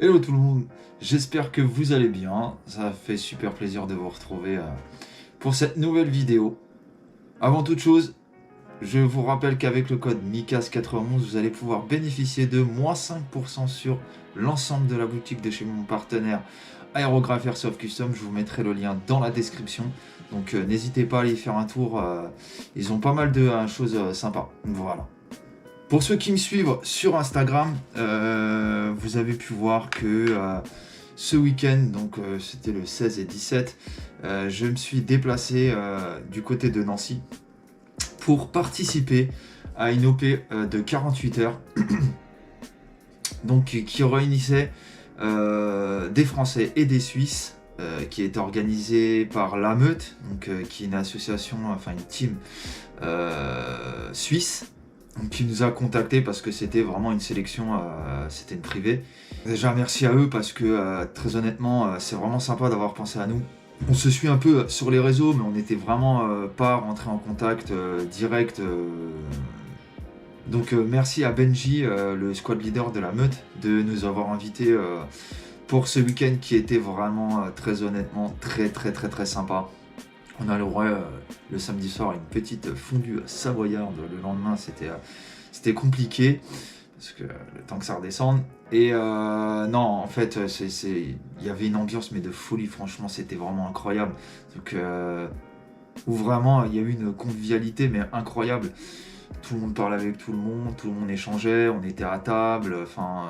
Hello tout le monde, j'espère que vous allez bien, ça fait super plaisir de vous retrouver pour cette nouvelle vidéo. Avant toute chose, je vous rappelle qu'avec le code MICAS91, vous allez pouvoir bénéficier de moins 5% sur l'ensemble de la boutique de chez mon partenaire Aérographe Airsoft Custom. Je vous mettrai le lien dans la description, donc n'hésitez pas à aller y faire un tour, ils ont pas mal de choses sympas, voilà. Pour ceux qui me suivent sur Instagram, vous avez pu voir que ce week-end, donc c'était le 16 et 17, je me suis déplacé du côté de Nancy pour participer à une OP de 48 heures donc, qui réunissait des Français et des Suisses, qui est organisée par La Meute, donc, qui est une association, enfin une team suisse, qui nous a contacté parce que c'était vraiment une sélection, c'était une privée. Déjà merci à eux parce que très honnêtement c'est vraiment sympa d'avoir pensé à nous. On se suit un peu sur les réseaux mais on n'était vraiment pas rentré en contact direct. Donc merci à Benji, le squad leader de la Meute, de nous avoir invités pour ce week-end qui était vraiment très honnêtement très sympa. On a le droit le samedi soir à une petite fondue savoyarde. Le lendemain, c'était compliqué parce que le temps que ça redescende. Et non, en fait, il y avait une ambiance mais de folie. Franchement, c'était vraiment incroyable. Donc, où vraiment il y a eu une convivialité mais incroyable. Tout le monde parlait avec tout le monde échangeait, on était à table. Enfin,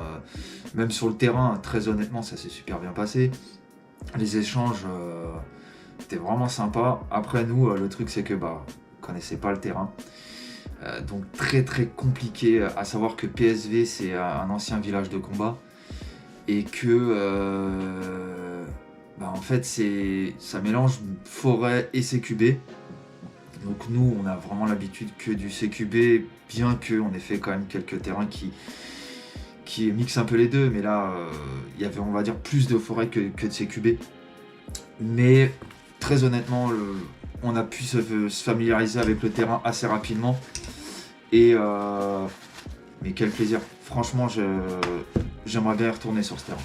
même sur le terrain, très honnêtement, ça s'est super bien passé. Les échanges. C'était vraiment sympa. Après nous, le truc c'est que on connaissait pas le terrain. Donc très compliqué, à savoir que PSV c'est un ancien village de combat. Et que en fait ça mélange forêt et CQB. Donc nous on a vraiment l'habitude que du CQB, bien qu'on ait fait quand même quelques terrains qui mixent un peu les deux. Mais là il y avait on va dire plus de forêt que de CQB. Mais très honnêtement, on a pu se familiariser avec le terrain assez rapidement. Et mais quel plaisir. Franchement, j'aimerais bien y retourner sur ce terrain.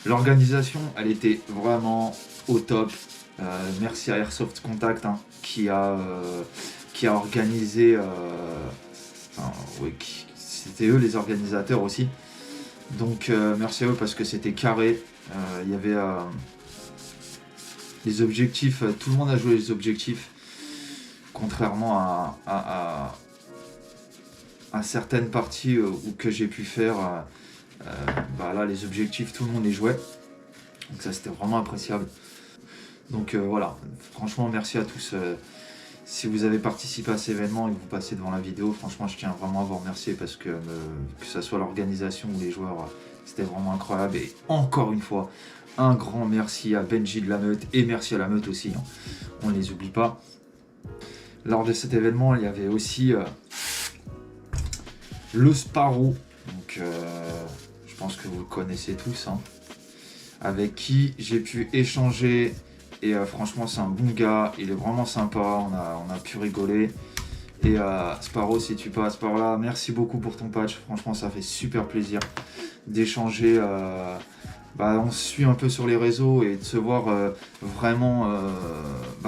L'organisation, elle était vraiment au top. Merci à Airsoft Contact qui a organisé. C'était eux les organisateurs aussi. Donc merci à eux parce que c'était carré. Il y avait les objectifs, tout le monde a joué les objectifs, contrairement à certaines parties où que j'ai pu faire. Là, les objectifs, tout le monde les jouait. Donc ça, c'était vraiment appréciable. Donc voilà, franchement, merci à tous. Si vous avez participé à cet événement et que vous passez devant la vidéo, franchement, je tiens vraiment à vous remercier parce que ce soit l'organisation ou les joueurs, c'était vraiment incroyable. Et encore une fois, un grand merci à Benji de la Meute et merci à la Meute aussi, on ne les oublie pas. Lors de cet événement, il y avait aussi le Sparrow, donc je pense que vous le connaissez tous, avec qui j'ai pu échanger. Et franchement, c'est un bon gars, il est vraiment sympa, on a pu rigoler. Et Sparrow, si tu passes par là, merci beaucoup pour ton patch. Franchement, ça fait super plaisir d'échanger. On se suit un peu sur les réseaux et de se voir vraiment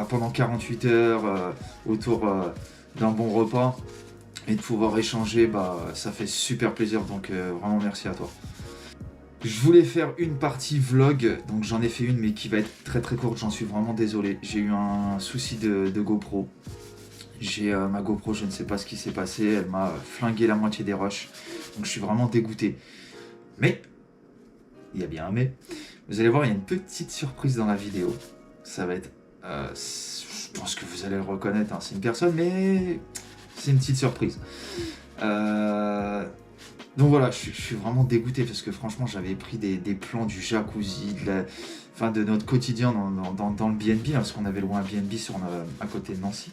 pendant 48 heures autour d'un bon repas et de pouvoir échanger, ça fait super plaisir. Donc vraiment merci à toi. Je voulais faire une partie vlog, donc j'en ai fait une mais qui va être très courte, j'en suis vraiment désolé. J'ai eu un souci de GoPro. J'ai ma GoPro, je ne sais pas ce qui s'est passé, elle m'a flingué la moitié des rushs. Donc je suis vraiment dégoûté. Mais, il y a bien un mais, vous allez voir, il y a une petite surprise dans la vidéo. Ça va être, je pense que vous allez le reconnaître, c'est une personne, mais c'est une petite surprise. Donc voilà, je suis vraiment dégoûté parce que franchement j'avais pris des plans du jacuzzi, de notre quotidien dans le BNB, parce qu'on avait loué un BNB à côté de Nancy.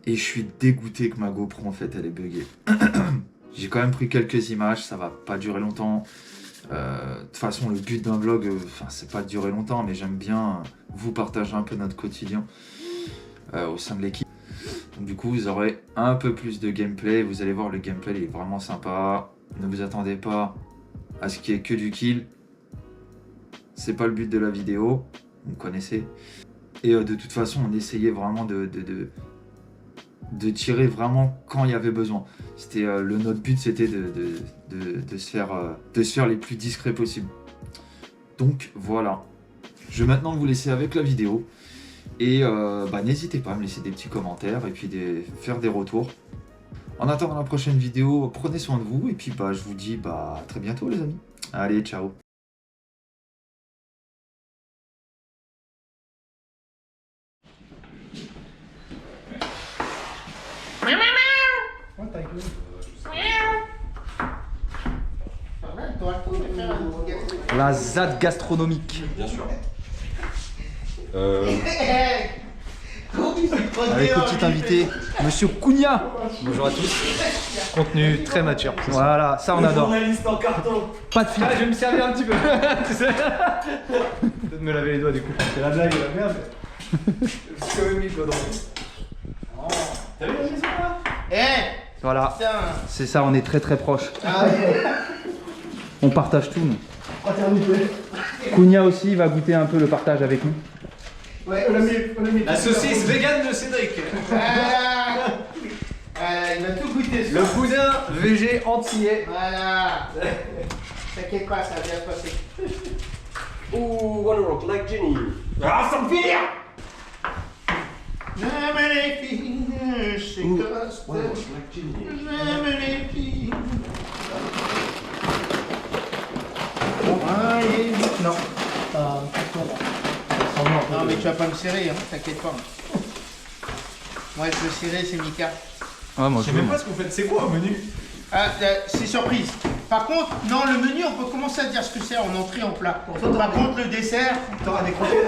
Et je suis dégoûté que ma GoPro en fait elle est buggée. J'ai quand même pris quelques images, ça va pas durer longtemps. De toute façon le but d'un vlog, c'est pas de durer longtemps, mais j'aime bien vous partager un peu notre quotidien au sein de l'équipe. Donc du coup vous aurez un peu plus de gameplay, vous allez voir le gameplay il est vraiment sympa. Ne vous attendez pas à ce qu'il y ait que du kill. C'est pas le but de la vidéo, vous connaissez. Et de toute façon, on essayait vraiment de tirer vraiment quand il y avait besoin. C'était notre but, c'était de se faire les plus discrets possible. Donc voilà. Je vais maintenant vous laisser avec la vidéo. Et n'hésitez pas à me laisser des petits commentaires et puis faire des retours. En attendant la prochaine vidéo, prenez soin de vous. Et puis je vous dis à très bientôt les amis. Allez, ciao. La ZAD gastronomique. Bien sûr. Avec le petit invité, Monsieur Cunha. Bonjour à tous. Contenu très mature. Voilà, ça on adore. Journaliste en carton. Pas de filtre. Je vais me servir un petit peu. Peut-être me laver les doigts du coup. C'est la blague, la merde. J'ai quand même mis le doigt dans le... T'as vu la maison là? Voilà. C'est ça, on est très très proches. On partage tout nous. Cunha aussi va goûter un peu le partage avec nous. Ouais, on a mis La saucisse vegan de Cédric. Il va tout goûter ça. Le boudin VG antillais. Voilà. T'inquiète pas, ça va bien se passer. Ouh, One Rock, like Jenny. Ah, ça me fait rire. J'aime les filles, c'est coste. One Rock, like Jenny. J'aime les filles. Allez, non. Non, mais tu vas pas me serrer, hein, t'inquiète pas. Moi, je veux serrer, c'est Mika. Ah, moi Je sais même pas ce que vous faites, c'est quoi au menu? Ah, c'est surprise. Par contre, non, le menu, on peut commencer à dire ce que c'est en entrée, en plat. Par contre, le dessert, T'auras des croquettes.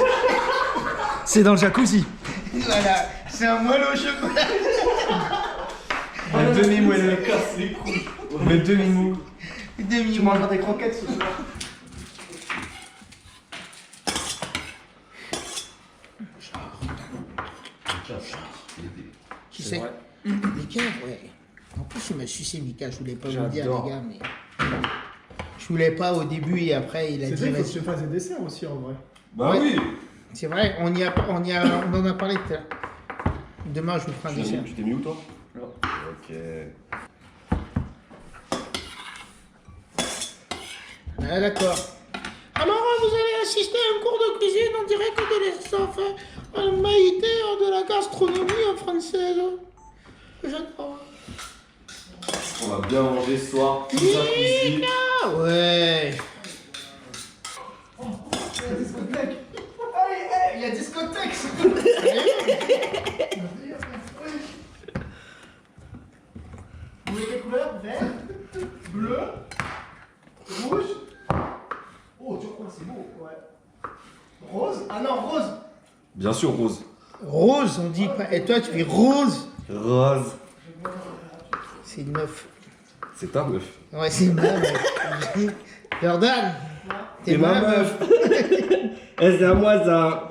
C'est dans le jacuzzi. voilà, c'est un moelle au chocolat. Un demi-moelleux. Casse les couilles. Le demi-mou. Demi mangeras des croquettes ce soir. Tu sais, Mika, ouais. En plus, il m'a sucé Mika, je voulais pas vous dire, les gars, mais. Je voulais pas au début et après, il a dit. C'est vrai qu'il faut que vas-y. tu fasses des desserts aussi en vrai. Bah Ouais. oui. C'est vrai, on en a parlé tout à l'heure. Demain, je vous ferai un dessert. Tu t'es mis où toi? Là. Ok. Ah, d'accord. Alors, vous allez assister à un cours de cuisine en direct de l'ESSOF, un maïté de la gastronomie française. J'adore. On va bien manger ce soir. Tout ça cuisine. Ah ouais. Il y a discothèque. Vous voulez quelle couleur? Vert, bleu, rouge. Oh, turquoise, c'est beau. Ouais. Rose? Ah non, rose. Bien sûr, Rose. Rose, on dit pas. Et toi, tu fais rose. Rose. C'est une meuf. C'est ta meuf. Ouais, c'est ma meuf. Jordan, t'es ma meuf. Eh, c'est à moi ça.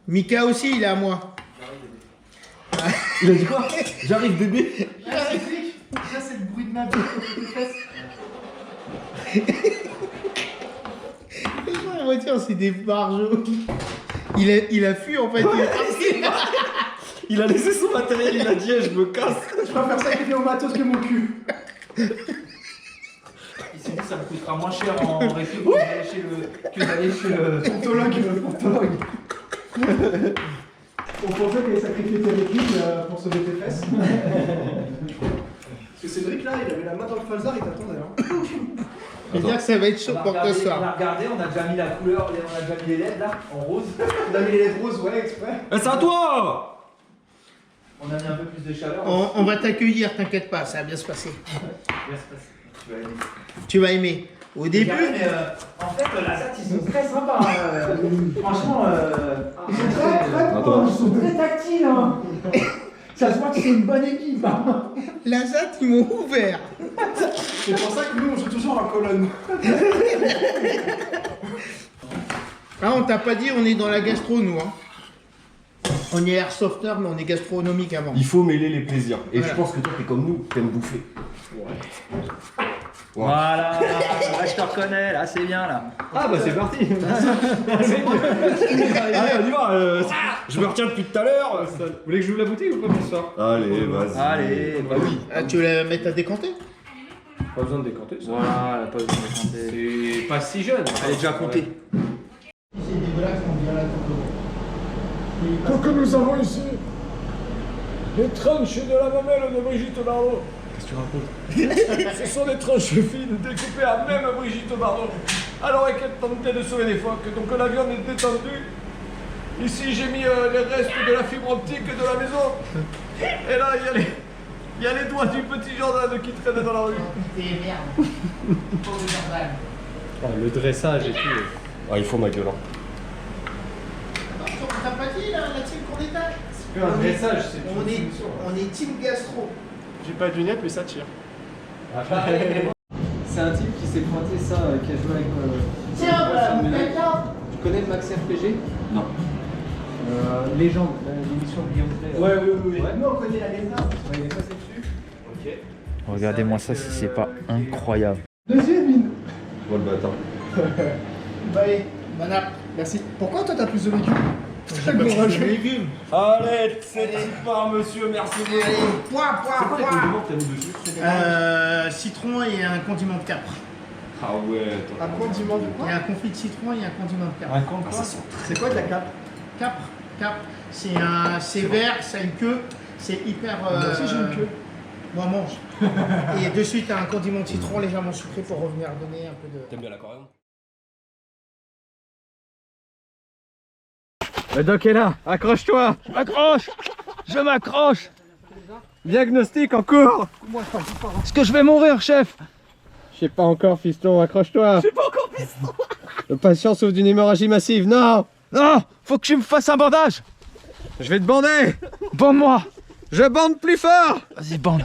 Mika aussi, il est à moi. Il a dit quoi? J'arrive bébé. Là, c'est le bruit de ma vie. La voiture, c'est des barjots. Il a fui en fait. Il est parti. Il a laissé son matériel, il a dit eh, je me casse. Je préfère sacrifier au matos que mon cul. Il s'est dit ça me coûtera moins cher en récup que d'aller chez le Pontologue. On pensait qu'il allait sacrifier tes répliques pour sauver tes fesses. Parce que Cédric là, il avait la main dans le falzar, il t'attendait. Hein. Je veux dire que ça va être chaud pour ce On a soir. regardé, on a déjà mis la couleur, on a déjà mis les LED là, en rose. On a mis les lettres roses, ouais, exprès. Eh, c'est à toi. On a mis un peu plus de chaleur. On va t'accueillir, t'inquiète pas, ça va bien se passer. Bien se passer. Tu vas aimer. Tu vas aimer. Au début, Mais, en fait, la ZAD, ils sont très sympas. Franchement, Ils sont très proches, ils sont très tactiles. Hein. Ça se voit que c'est une bonne équipe. Hein. la ZAD, ils m'ont ouvert. C'est pour ça que nous, on joue toujours en colonne. Ah, on t'a pas dit, on est dans la gastro, nous. Hein. On est airsofter, mais on est gastronomique avant. Il faut mêler les plaisirs. Et Voilà. je pense que toi, t'es comme nous, t'aimes bouffer. Voilà, là je te reconnais, là c'est bien là. Ah bah c'est parti. Allez, on y va. Je me retiens depuis tout à l'heure. Vous voulez que j'ouvre la bouteille ou pas ce soir? Allez, vas-y. Allez, bah oui. Ah, tu veux la mettre à décanter? Pas besoin de décanter ça. Voilà, pas besoin de compter. C'est pas si jeune. Elle est déjà comptée. C'est des blagues qu'on vient là Tout que nous avons ici, les tranches de la mamelle de Brigitte Bardot. Qu'est-ce que tu racontes? Ce sont des tranches fines découpées à même Brigitte Bardot. Alors qu'elle tentait de sauver les phoques, donc la viande est détendue. Ici j'ai mis les restes de la fibre optique de la maison. Et là il y a les doigts du petit Jordan qui traînent dans la rue. C'est merde. Pauvre Jordan. Le dressage et tout. Ah, il faut ma gueule. Attention, t'as pas dit la team qu'on était? C'est un dressage, c'est On est team gastro. J'ai pas de lunettes mais ça tire. C'est un type qui s'est pointé ça, qui a joué avec. Tiens, voilà, quelqu'un. Tu connais le Max RPG? Non. Légende, l'émission de Guillaume Play. Ouais. Nous, on connaît la légende. Il est passé dessus. Ok. Regardez-moi ça si c'est pas incroyable. Deuxième mine. Bon le bâtard. Bah, allez, Manap, merci. Pourquoi toi t'as plus de légumes? Très gros rageux. légumes. Allez, c'est pas monsieur, merci beaucoup. Allez, poids. que t'as mis dessus? Citron et un condiment de capre. Ah ouais, Un condiment de Il quoi? y a un confit de citron et un condiment de capre. Un con quoi? C'est quoi de la cape? Capre. C'est vert, ça a une queue. C'est hyper. Moi aussi j'ai une queue. Moi, mange. Et de suite, un condiment de citron légèrement sucré pour revenir donner un peu de. T'aimes bien l'aquarium? Le doc est là, accroche-toi. Je m'accroche. Diagnostic en cours. Est-ce que je vais mourir, chef? Je sais pas encore, fiston, accroche-toi. Je sais pas encore, fiston. Le patient souffre d'une hémorragie massive, non. Non, faut que tu me fasses un bandage. Je vais te bander. Bande-moi. Je bande plus fort. Vas-y, bande.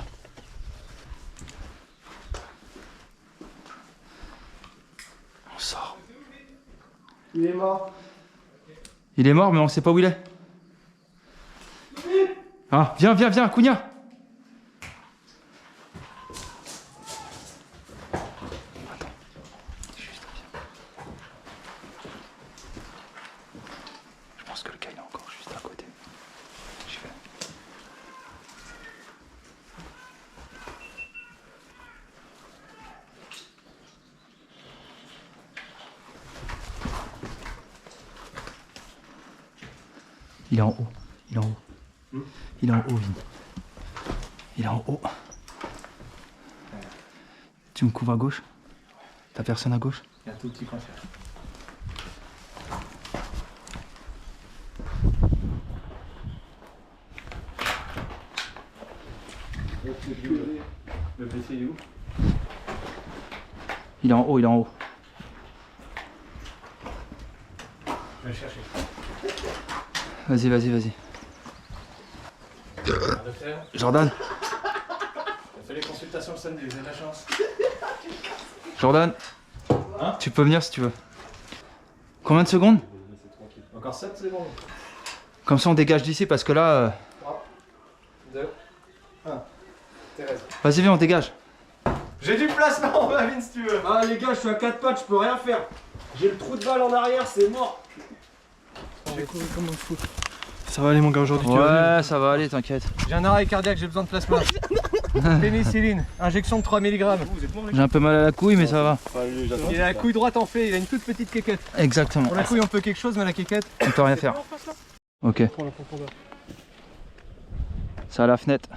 On sort. Il est mort. Il est mort, mais on sait pas où il est. Ah, viens, Cunha. Je pense que le gars il est encore juste à côté. J'y vais. Il est en haut. Il est en haut, Vin. Il est en haut. Tu me couvres à gauche? T'as personne à gauche? Il y a un tout petit coin. Le PC il est où? Il est en haut, Je vais le chercher. Vas-y. Jordan, Fais les consultations le samedi, vous avez de la chance. Jordan, Hein? tu peux venir si tu veux. Combien de secondes? Encore 7 secondes. Comme ça on dégage d'ici parce que là... 2, 1. Thérèse. Vas-y viens on dégage. J'ai du placement, Mavin, si tu veux. Ah les gars, je suis à 4 pattes, je peux rien faire. J'ai le trou de balle en arrière, c'est mort. J'ai couru comme un fou. Ça va aller mon gars aujourd'hui? Ouais ça va aller t'inquiète. J'ai un arrêt cardiaque, j'ai besoin de plasma. Pénicilline, injection de 3 mg. J'ai un peu mal à la couille mais ça va. Il a la couille droite en fait, il a une toute petite quéquette. Exactement. Pour la couille on peut quelque chose, mais la quéquette. On peut rien faire. Ok. Ça à la fenêtre.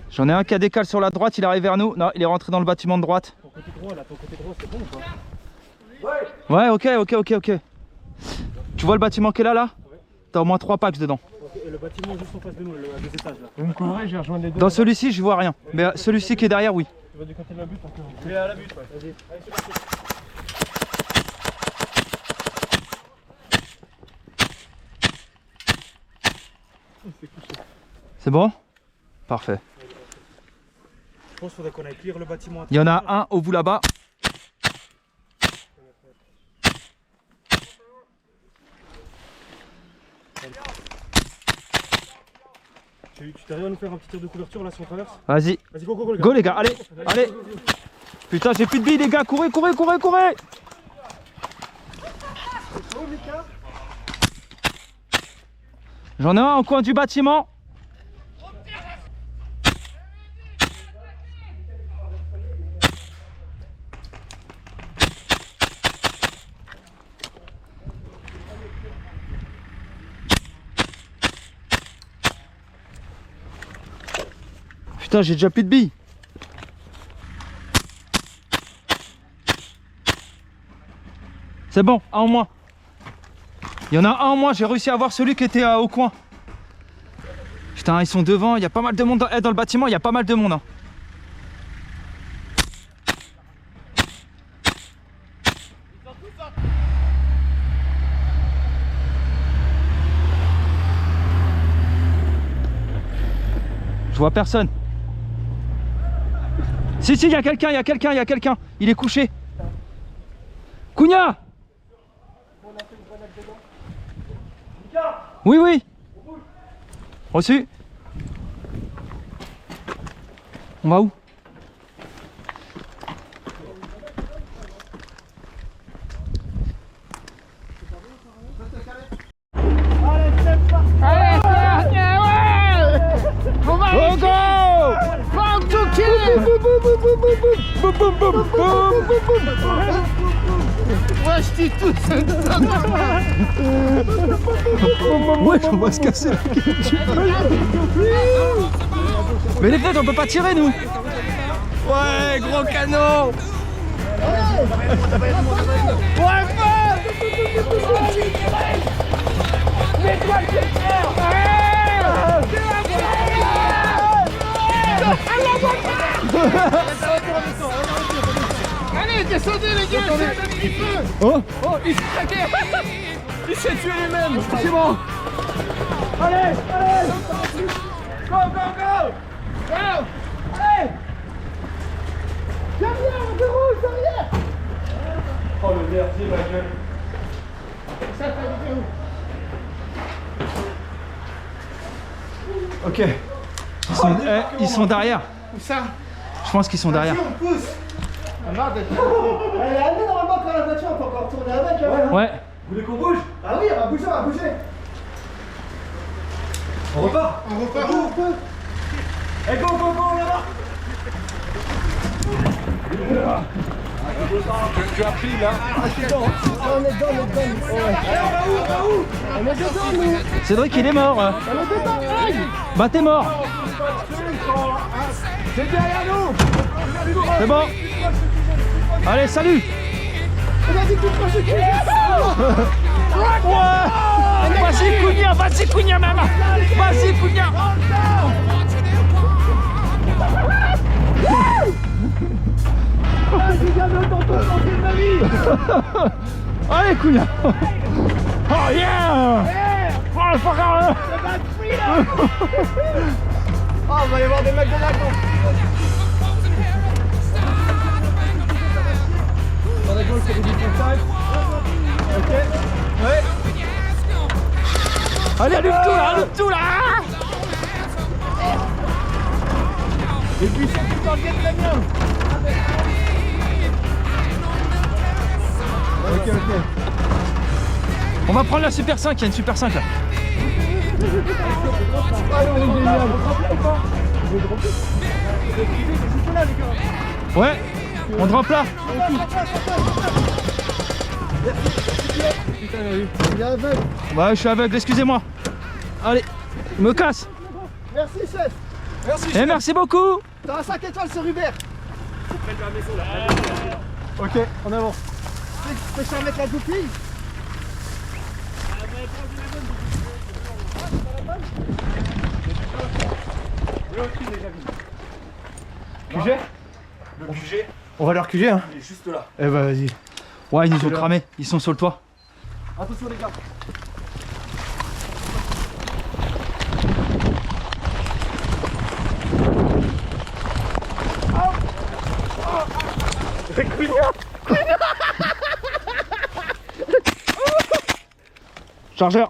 J'en ai un qui a décalé sur la droite, il arrive vers nous. Non, il est rentré dans le bâtiment de droite. Ton côté droit là, ton côté droit c'est bon ou pas? Ouais, ok. Tu vois le bâtiment qui est là? T'as au moins 3 packs dedans. Ok, et le bâtiment juste en face de nous, à 2 étages là. Vous me couvrez, je vais rejoindre les deux. Dans celui-ci, je vois rien. Mais celui-ci qui est derrière, oui. Tu vas du côté de la butte parce que. Je vais à la butte, ouais. Vas-y, allez c'est parti. C'est bon? Parfait. Je pense qu'il faudrait qu'on aille clear le bâtiment. Il y en a un au bout là-bas. Tu t'arrives à nous faire un petit tir de couverture là si on traverse? Vas-y. Vas-y, go, go, go, les gars. Go les gars, allez, allez. Putain, j'ai plus de billes les gars, courez, courez, courez, courez. J'en ai un au coin du bâtiment. Putain, j'ai déjà plus de billes. C'est bon, un en moins. Il y en a un en moins, j'ai réussi à voir celui qui était au coin. Putain, ils sont devant, il y a pas mal de monde dans le bâtiment, il y a pas mal de monde. Hein. Je vois personne. Si, il y a quelqu'un, il y a quelqu'un, il y a quelqu'un. Il est couché. Cugna! Oui, oui. Reçu. On va où? Go go! Fuck to kill! Ouais, je t'ai tout ça. Ouais, on va se casser la gueule. Mais les fêtes, on peut pas tirer nous. Ouais, gros canon. Allez, descendez les gars, c'est un petit peu. Oh, Oh, il s'est craqué. Il s'est tué lui-même. C'est bon. Allez, allez. Go, go, go. Go. Allez. Derrière, on déroule, derrière. Oh, le merdier, ma gueule. Ça, t'as dit où? ok. Ils sont derrière. Où ça? Je pense qu'ils sont derrière. On pousse. On marre d'être. Elle est allée normalement quand la voiture, on peut encore tourner avec. Hein. Ouais. Vous voulez qu'on bouge? Ah oui, on va bouger, on va bouger. On repart. On repart où on peut? Eh, go, go, go, là-bas. Tu as pris là. On est dedans, on est dedans. Ouais. Allez, on va où? On est dedans, nous. Cédric, il est mort. On est dedans, aïe. Bah, t'es mort. C'est derrière nous. C'est bon. Allez, salut. Vas-y, tout proche de Ouais. Vas-y, Cugna, maman. Vas-y, Cugna. Allez, Cugna. Oh yeah. Oh, le fucker. Oh, on va y avoir des mecs de là. On a gauche, c'est du contact. Ok. Ouais. Allez, allume tout là. Et puis c'est tout en vietnamien. Ok, ok. On va prendre la Super 5, il y a une Super 5 là. Ouais, on drop là. Il est aveugle. Ouais, je suis aveugle, excusez-moi. Allez, je me casse. Merci, chef. Merci. Et merci beaucoup. T'as un 5 étoiles sur Uber. Ok, en avant. Tu peux mettre la goupille? QG. Le QG. On va leur QG, hein. Il est juste là. Eh bah vas-y. Ouais, ils nous ont cramé, ils sont sur le toit. Attention les gars. Chargeur.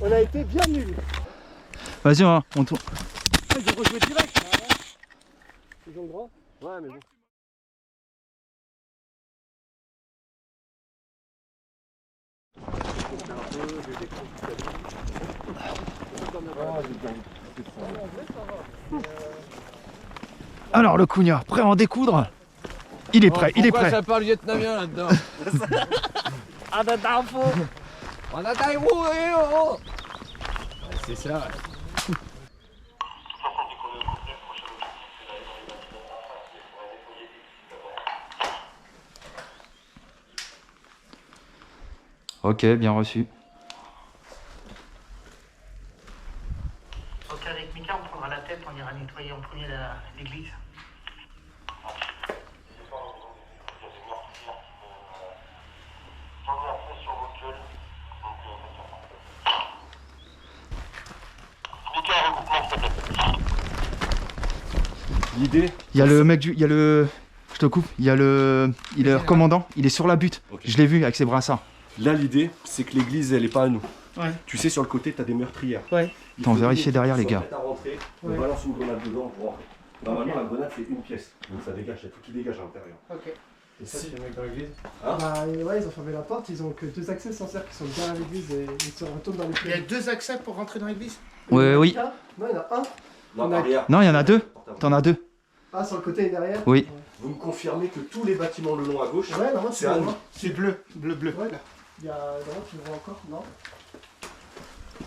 On a été bien nuls. Vas-y, on tourne. Ils ont rejoué direct. Ils ont le droit. Ouais, mais bon. Alors le Cugna, prêt à en découdre? Il est prêt, il est prêt. Ça parle vietnamien là-dedans. C'est ça. Ok, bien reçu. Ok, avec Mika, on prendra la tête, on ira nettoyer en premier l'église. L'idée, Il y a le mec du. Il y a le. Je te coupe. Il y a le. Il est le commandant. Il est sur la butte. Ok. Je l'ai vu avec ses brassards. là l'idée, c'est que l'église, elle est pas à nous. Ouais. Tu sais, sur le côté, t'as des meurtrières. Ouais. Il Attends, faut vérifiez derrière, les gars. à rentrer, on Ouais. balance une grenade dedans pour rentrer. Normalement, la grenade, c'est une pièce. Donc ça dégage, il y a tout qui dégage à l'intérieur. Ok. Et si... les mecs dans l'église. Hein Bah ouais, ils ont fermé la porte, ils ont que 2 accès sans cercle qui sont derrière l'église et ils se retournent dans les Il y a prairies. 2 accès pour rentrer dans l'église? Ouais, oui. Non, il y en a un. Non, On a- arrière. Non, il y en a 2. T'en as 2. Ah, sur le côté et derrière. Oui. Vous me confirmez que tous les bâtiments le long à gauche, Ouais, normalement, c'est à nous. C'est bleu, bleu. Ouais, là. Il y a. D'abord, tu le vois encore? Non?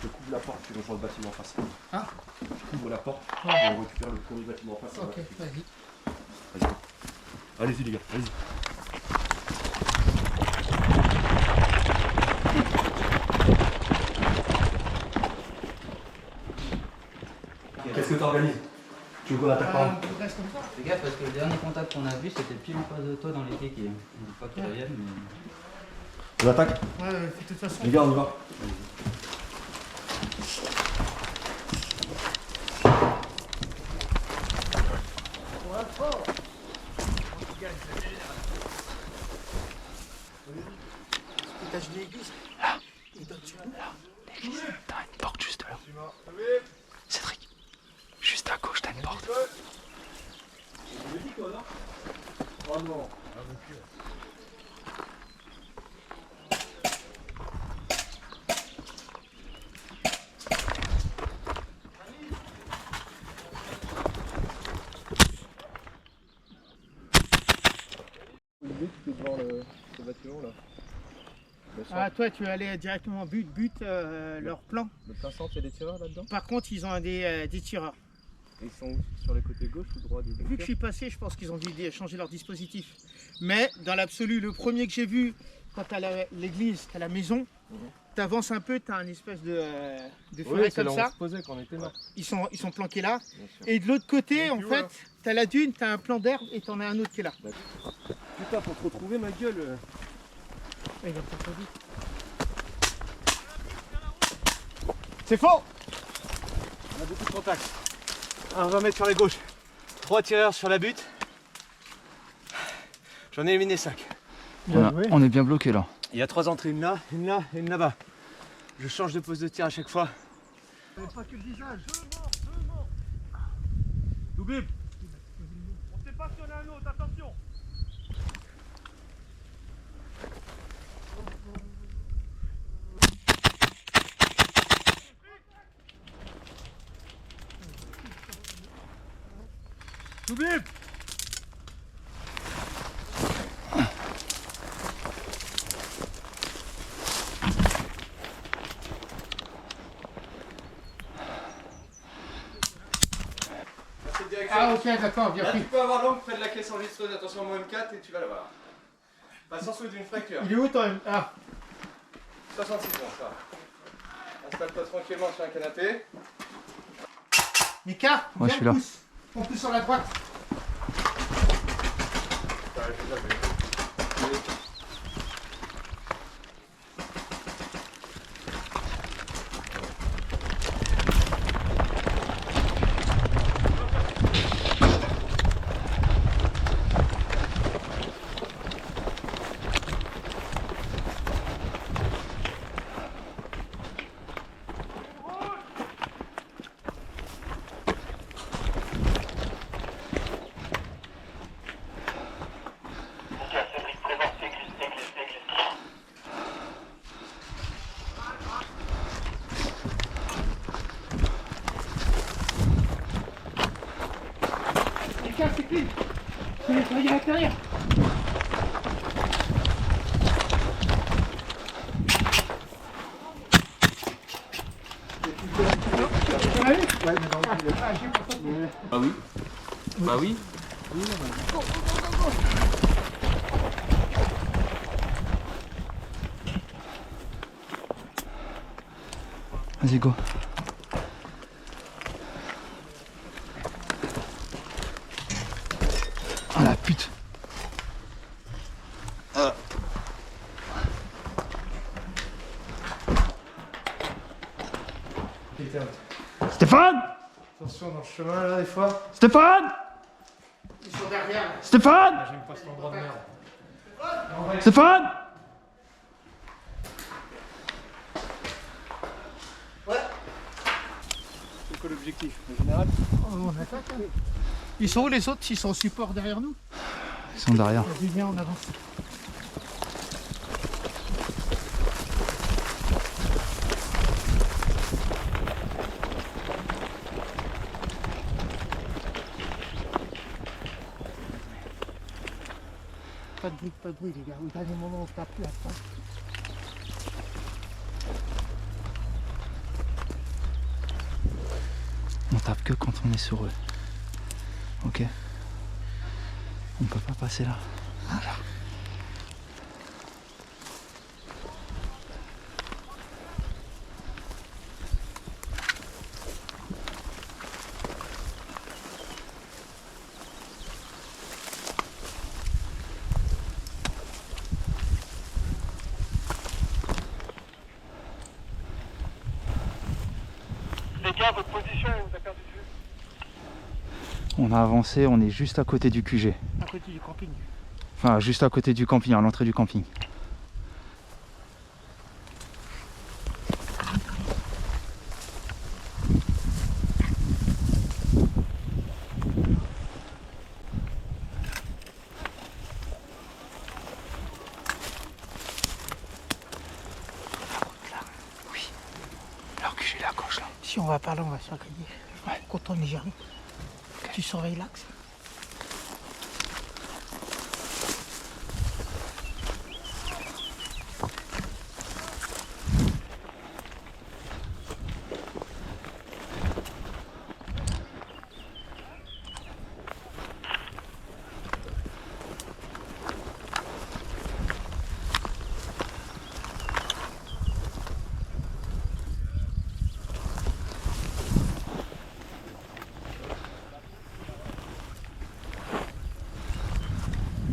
Je couvre la porte, tu rejoins le bâtiment en face. Ah. Je couvre la porte, Ouais. et on récupère le premier bâtiment en face. Ok, vas-y. Allez-y les gars, allez-y. Qu'est-ce que tu organises? Tu veux qu'on attaque par là? On reste comme ça. Fais gaffe parce que le dernier contact qu'on a vu c'était pile en face de toi dans les kékés. Je dis pas qu'ils reviennent mais... On attaque? Ouais, de toute façon. Les gars, on y va. Étage de l'église. Il donne sur nous. L'église, t'as une porte juste là. Cédric, juste à gauche, t'as une porte. Ah, toi, tu es allé directement but, leur plan. Le plein centre, il y a des tireurs là-dedans. Par contre, ils ont des tireurs. Ils sont où? Sur les côtés gauche ou droit du Vu que je suis passé, je pense qu'ils ont dû changer leur dispositif. Mais dans l'absolu, le premier que j'ai vu, quand tu as l'église, tu as la maison, tu avances un peu, tu as une espèce de forêt comme ça. On se posait quand on était là. Ils sont planqués là. Et de l'autre côté, en fait, tu as la dune, tu as un plan d'herbe et tu en as un autre qui est là. Putain, pour te retrouver ma gueule. Ouais, il va pas trop vite. C'est faux! On a beaucoup de contacts. Un 20 mètres sur la gauche. 3 tireurs sur la butte. J'en ai éliminé 5. On est bien bloqué là. Il y a 3 entrées, une là et une là-bas. Je change de poste de tir à chaque fois. Pas que le visage. Doubib! On sait pas si on a un autre, attention! Doubib! Ah, ok, d'accord, bien Là, pris. tu peux avoir l'angle près de la caisse enregistreuse, attention à mon M4 et tu vas l'avoir. Pas sans soulever une fracture. Il est où toi? Ah, 66 ans, ça. Installe-toi tranquillement sur un canapé. Mika, Ouais, je suis là. On pousse sur la droite. y a derrière. Bah oui. Bah oui. Vas-y, go. Ah la pute. Stéphane! Attention dans le chemin là des fois. Stéphane! Ils sont derrière. Stéphane! J'aime pas cet endroit de merde. Stéphane! C'est quoi l'objectif en général? On attaque. Hein. Ils sont où les autres? Ils sont au support derrière nous? Ils sont derrière. Vas-y, viens, on avance. Pas de bruit les gars, au dernier moment on tape plus après. On tape que quand on est sur eux. Ok? On peut pas passer là. Les gars, votre position, vous avez perdu de vue. On a avancé, on est juste à côté du QG. À côté du camping. Enfin, juste à côté du camping, à l'entrée du camping. Oui, leur QG est à gauche là. Si on va pas là, on va se faire griller. Ouais. Quand on est géré. Tu surveilles l'axe.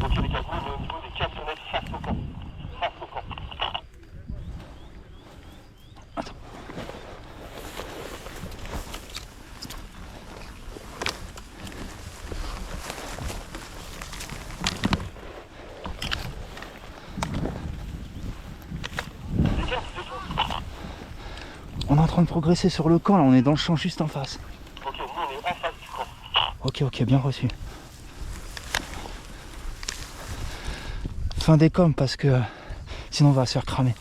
Donc les gars, au niveau des câbles de mettre face au camp. Face au camp. Les gars, vous êtes où? On est en train de progresser sur le camp là, on est dans le champ juste en face. Ok, nous on est en face du camp. Ok, bien reçu. Fin des coms parce que sinon on va se faire cramer.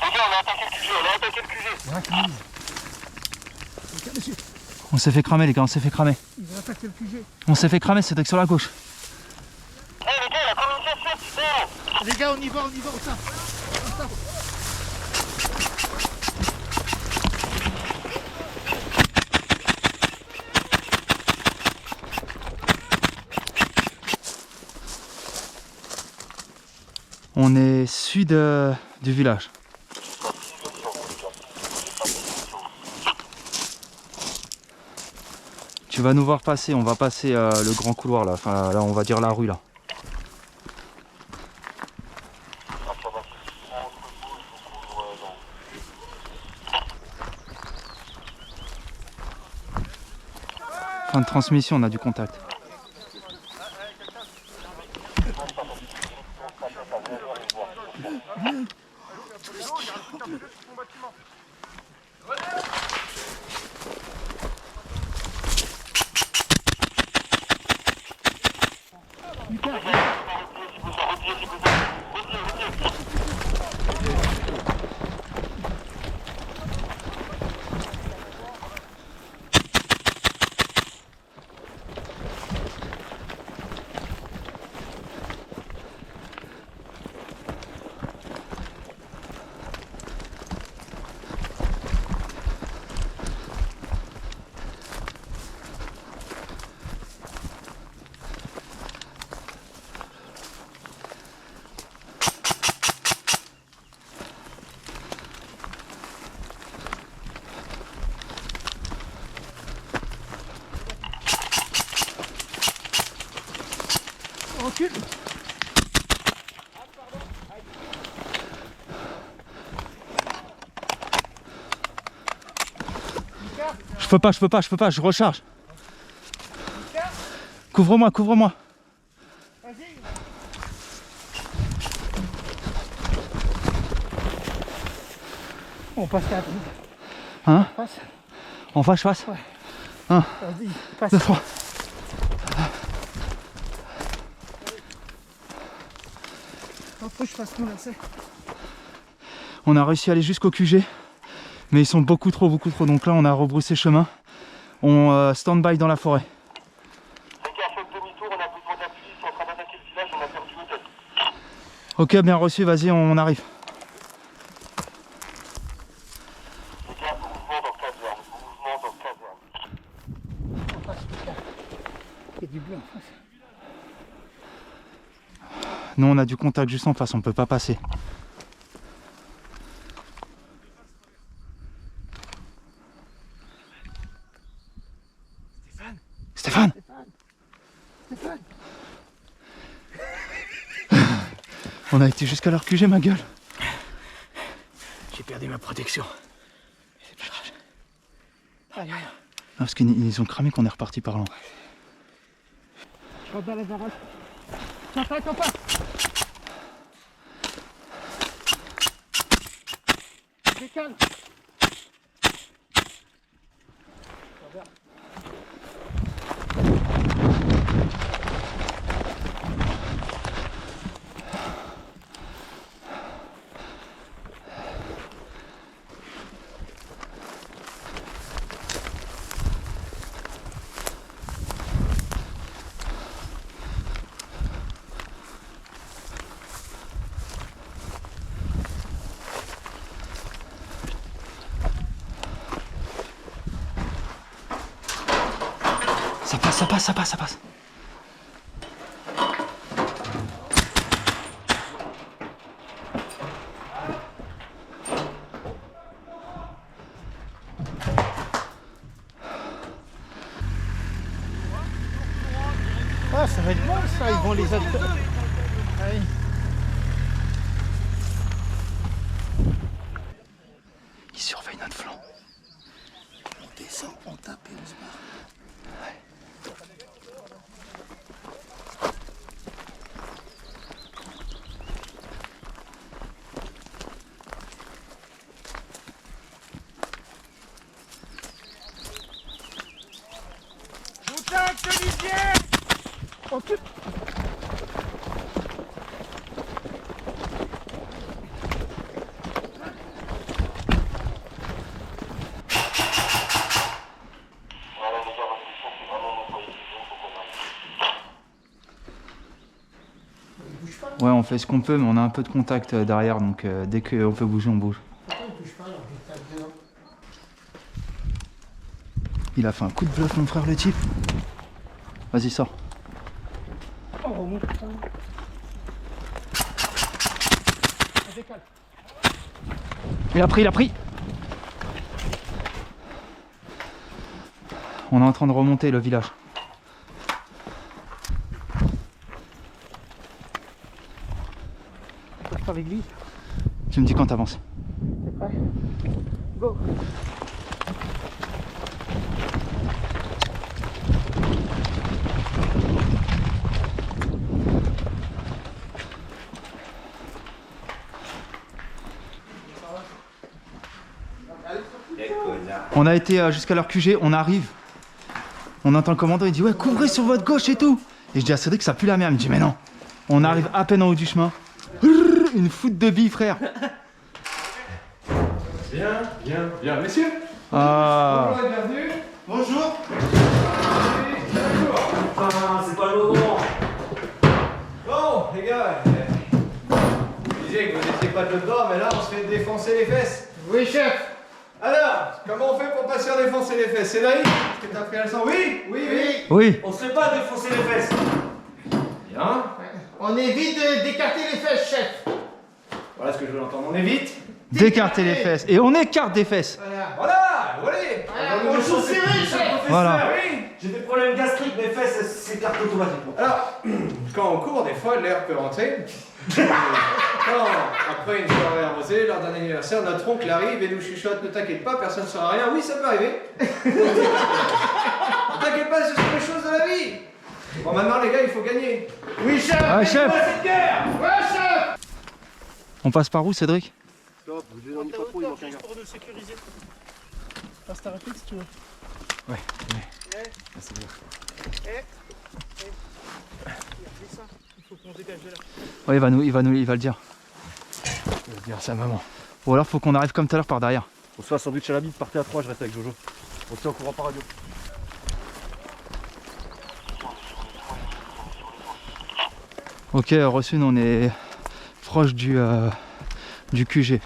Les gars, on a attaqué le QG, on a attaqué le QG. On s'est fait cramer les gars, on s'est fait cramer. Ils ont attaqué le QG. On s'est fait cramer, c'était que sur la gauche. Eh les gars, la communication, putain. Les gars, on y va, on tape. On tape. On est sud du village. Tu vas nous voir passer, on va passer le grand couloir là, enfin là on va dire la rue là. Fin de transmission, on a du contact. recule. Je peux pas, je recharge. Couvre-moi, couvre-moi. Vas-y. On passe là. Hein? Passe. En face, je passe. Ouais. 1, Vas-y, passe. 2, 3. Faut que je fasse mon lacet. On a réussi à aller jusqu'au QG, mais ils sont beaucoup trop. Donc là, on a rebroussé chemin. On stand-by dans la forêt. Ok, bien reçu, vas-y, on arrive. Il y a du bleu en face. Nous, on a du contact juste en face, on peut pas passer. Stéphane. On a été jusqu'à leur QG, ma gueule. J'ai perdu ma protection. Aïe, aïe. Non, parce qu'ils ont cramé qu'on est reparti par là. Je rentre dans la baraque. Tiens, attends pas. Décale. Ça passe. Ah, ça va être bon ça, ils vont les attaquer. Allez. Ils surveillent notre flanc. On descend, on tape et on se barre. Oh, putain. Ouais, on fait ce qu'on peut, mais on a un peu de contact derrière, donc dès qu'on peut bouger, on bouge. Pourquoi il bouge pas alors qu'il tape dedans? Il a fait un coup de bluff, mon frère, le type. Vas-y, sors. Oh mon putain. Ça décale. Il a pris. On est en train de remonter le village. Passe par l'église. Tu me dis quand t'avances. T'es prêt? Go. On a été jusqu'à leur QG, on arrive. On entend le commandant, il dit ouais, couvrez sur votre gauche et tout. Et je dis à Cédric, ça pue la merde. Il me dit mais non. On arrive à peine en haut du chemin. Une foute de billes, frère. Bien, messieurs. Ah. Bonjour et bienvenue. Bonjour. C'est pas le moment. Bon, les gars, je disais que vous n'étiez pas dedans, mais là on se fait défoncer les fesses. Oui, chef. Alors, comment on fait pour pas se faire défoncer les fesses? C'est naïf? Est-ce que t'as pris la leçon? Oui. Oui. On se fait pas défoncer les fesses. Bien. On évite d'écarter les fesses, chef. Voilà ce que je veux entendre. On évite. D'écarter les fesses. Et on écarte des fesses. Voilà, voilà. On le joue serré, chef. Voilà. Oui. J'ai des problèmes gastriques, mes fesses s'écartent automatiquement. Alors, quand on court, des fois, l'air peut rentrer. Quand, après une soirée arrosée, lors d'un anniversaire, notre oncle arrive et nous chuchote, ne t'inquiète pas, personne ne saura rien. Oui, ça peut arriver. Ne t'inquiète pas, ce sont les choses de la vie. Bon, maintenant, les gars, il faut gagner. Oui, chef. Ouais, chef. Cette guerre. Ouais, chef. On passe par où, Cédric? Stop, vous n'en pas trop, il manque un gars. Pour nous sécuriser. Passe ta réflexe si tu veux. Ouais. C'est bien. Il faut qu'on dégage de là. Ouais, il va le dire. Il va dire à sa maman. Ou alors faut qu'on arrive comme tout à l'heure par derrière. On se fait un sandwich à la bite, partez à 3, je reste avec Jojo. On se tient au courant par radio. Ok, reçu, nous on est proche du QG.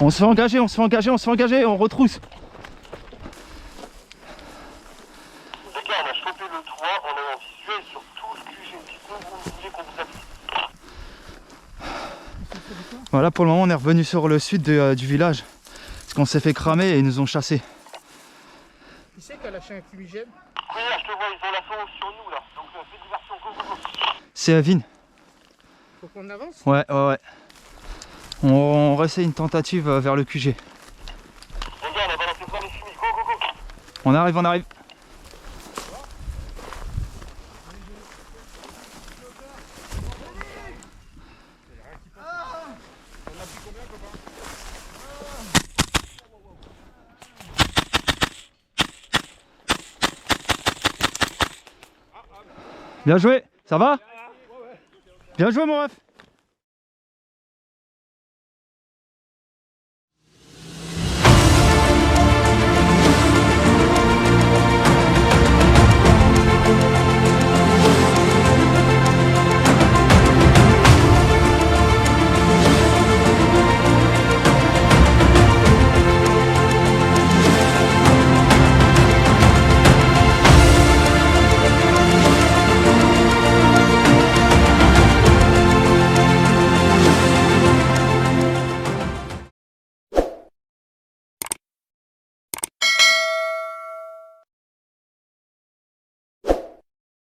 On se fait engager, on retrousse. Les gars, on a chopé le 3, on est en visuel sur tout le QG. Dites-nous où vous voulez qu'on vous appuie. Voilà, pour le moment on est revenu sur le sud du village. Parce qu'on s'est fait cramer et ils nous ont chassés. Qui c'est qui a lâché un fumigène? Oui, là, je te vois, ils ont la sauce sur nous, là. Donc, fais diversion, go, go, go. C'est Avin. Faut qu'on avance? Ouais. On réessaye une tentative vers le QG. Les gars, on a balancé plein de fumis, go, go, go. On arrive. Bien joué, ça va? Bien joué mon ref.